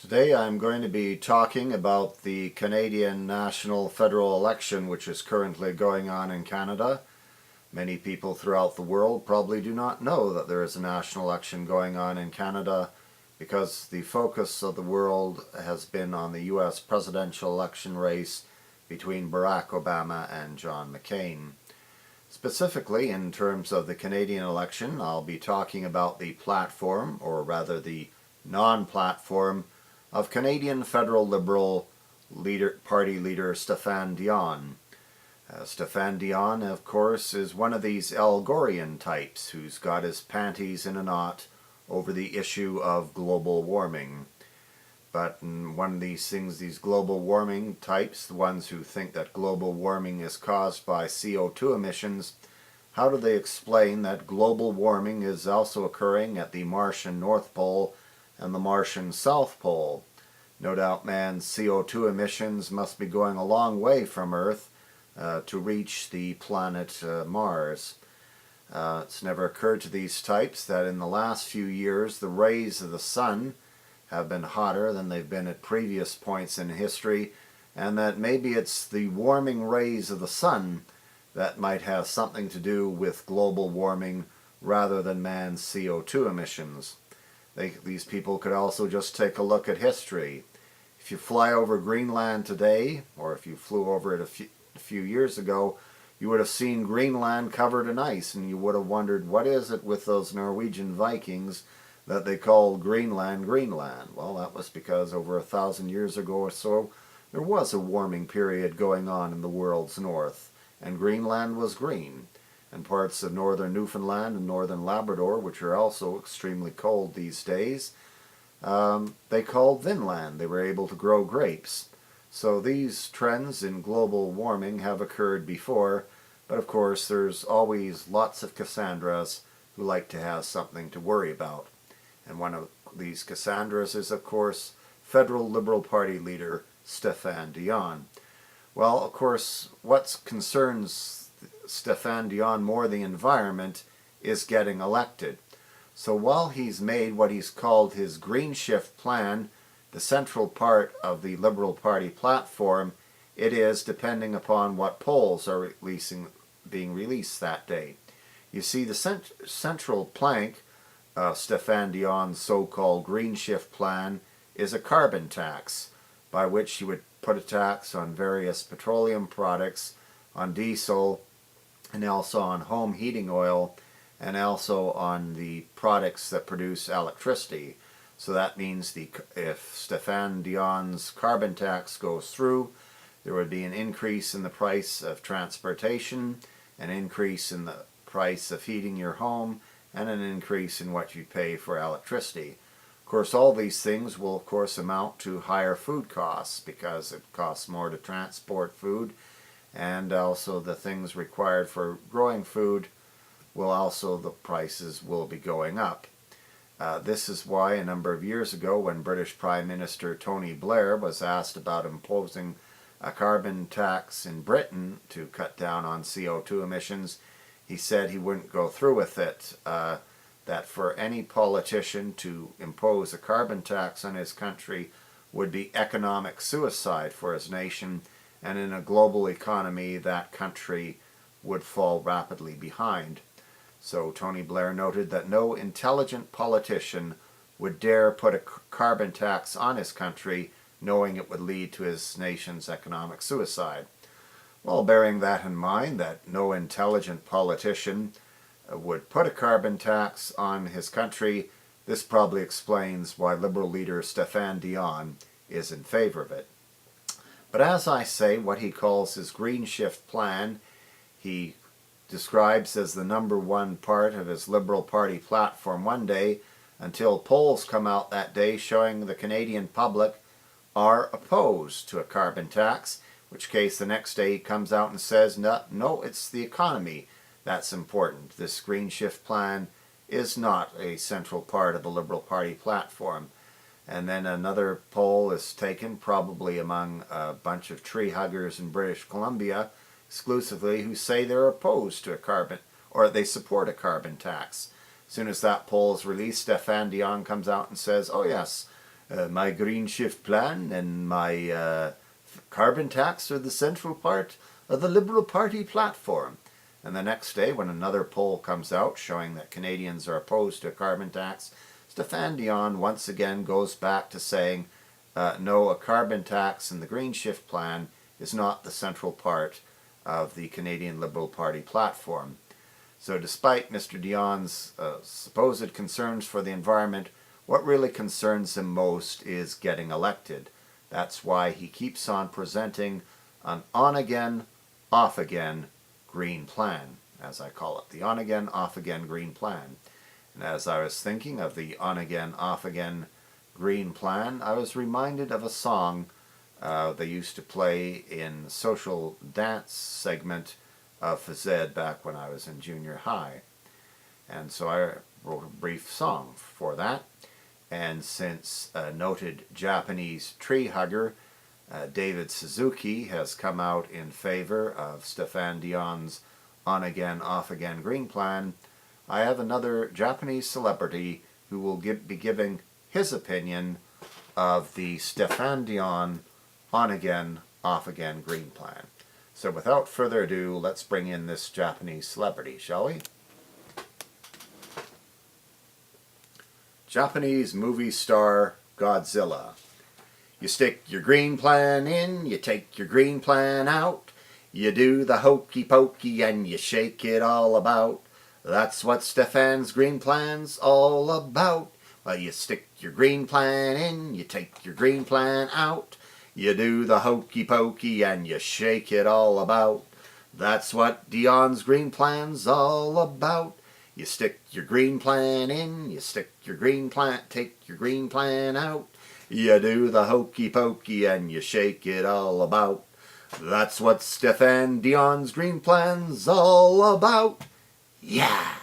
Today I'm going to be talking about the Canadian national federal election, which is currently going on in Canada. Many people throughout the world probably do not know that there is a national election going on in Canada because the focus of the world has been on the US presidential election race between Barack Obama and John McCain. Specifically, in terms of the Canadian election, I'll be talking about the platform, or rather the non-platform, of Canadian Federal Liberal Party leader Stephane Dion. Stephane Dion, of course, is one of these Algorian types who's got his panties in a knot over the issue of global warming. But one of these things, these global warming types, the ones who think that global warming is caused by CO2 emissions, how do they explain that global warming is also occurring at the Martian North Pole and the Martian South Pole? No doubt man's CO2 emissions must be going a long way from Earth to reach the planet Mars. It's never occurred to these types that in the last few years the rays of the sun have been hotter than they've been at previous points in history, and that maybe it's the warming rays of the sun that might have something to do with global warming rather than man's CO2 emissions. These people could also just take a look at history. If you fly over Greenland today, or if you flew over it a few years ago, you would have seen Greenland covered in ice, and you would have wondered, what is it with those Norwegian Vikings that they called Greenland, Greenland? Well, that was because over 1,000 years ago or so, there was a warming period going on in the world's north, and Greenland was green. And parts of northern Newfoundland and northern Labrador, which are also extremely cold these days, they called Vinland. They were able to grow grapes. So these trends in global warming have occurred before, but of course there's always lots of Cassandras who like to have something to worry about. And one of these Cassandras is, of course, Federal Liberal Party leader Stephane Dion. Well, of course, what concerns Stephane Dion more the environment is getting elected. So while he's made what he's called his Green Shift plan the central part of the Liberal Party platform, it is depending upon what polls are being released that day. You see, the central plank of Stephane Dion's so-called Green Shift plan is a carbon tax, by which he would put a tax on various petroleum products, on diesel, and also on home heating oil, and also on the products that produce electricity. So that means if Stephane Dion's carbon tax goes through, there would be an increase in the price of transportation, an increase in the price of heating your home, and an increase in what you pay for electricity. Of course, all these things will, of course, amount to higher food costs because it costs more to transport food, and also the things required for growing food the prices will be going up. This is why a number of years ago, when British Prime Minister Tony Blair was asked about imposing a carbon tax in Britain to cut down on CO2 emissions, he said he wouldn't go through with it, that for any politician to impose a carbon tax on his country would be economic suicide for his nation, and in a global economy that country would fall rapidly behind. So Tony Blair noted that no intelligent politician would dare put a carbon tax on his country knowing it would lead to his nation's economic suicide. Well, bearing that in mind, that no intelligent politician would put a carbon tax on his country, this probably explains why Liberal leader Stephane Dion is in favor of it. But as I say, what he calls his Green Shift plan, he describes as the number one part of his Liberal Party platform one day, until polls come out that day showing the Canadian public are opposed to a carbon tax, in which case the next day he comes out and says, no, it's the economy that's important. This Green Shift plan is not a central part of the Liberal Party platform. And then another poll is taken, probably among a bunch of tree huggers in British Columbia, exclusively, who say they're opposed to a carbon, or they support a carbon tax. As soon as that poll is released, Stephane Dion comes out and says, oh yes, My green shift plan and my carbon tax are the central part of the Liberal Party platform. And the next day, when another poll comes out showing that Canadians are opposed to a carbon tax, Stephane Dion once again goes back to saying, no, a carbon tax and the green shift plan is not the central part of the Canadian Liberal Party platform. So despite Mr. Dion's supposed concerns for the environment, what really concerns him most is getting elected. That's why he keeps on presenting an on-again, off-again green plan, as I call it. The on-again, off-again green plan. And as I was thinking of the on-again, off-again green plan, I was reminded of a song they used to play in the social dance segment of phys ed back when I was in junior high. And so I wrote a brief song for that. And since a noted Japanese tree hugger, David Suzuki, has come out in favor of Stephane Dion's on-again, off-again green plan, I have another Japanese celebrity who will be giving his opinion of the Stephane Dion on-again, off-again green plan. So without further ado, let's bring in this Japanese celebrity, shall we? Japanese movie star Godzilla. You stick your green plan in, you take your green plan out, you do the hokey pokey and you shake it all about. That's what Stephane's green plan's all about. Well, you stick your green plan in, you take your green plan out, you do the hokey pokey and you shake it all about. That's what Dion's green plan's all about. You stick your green plan in, you stick your green plan, take your green plan out, you do the hokey pokey and you shake it all about. That's what Stephane Dion's green plan's all about. Yeah!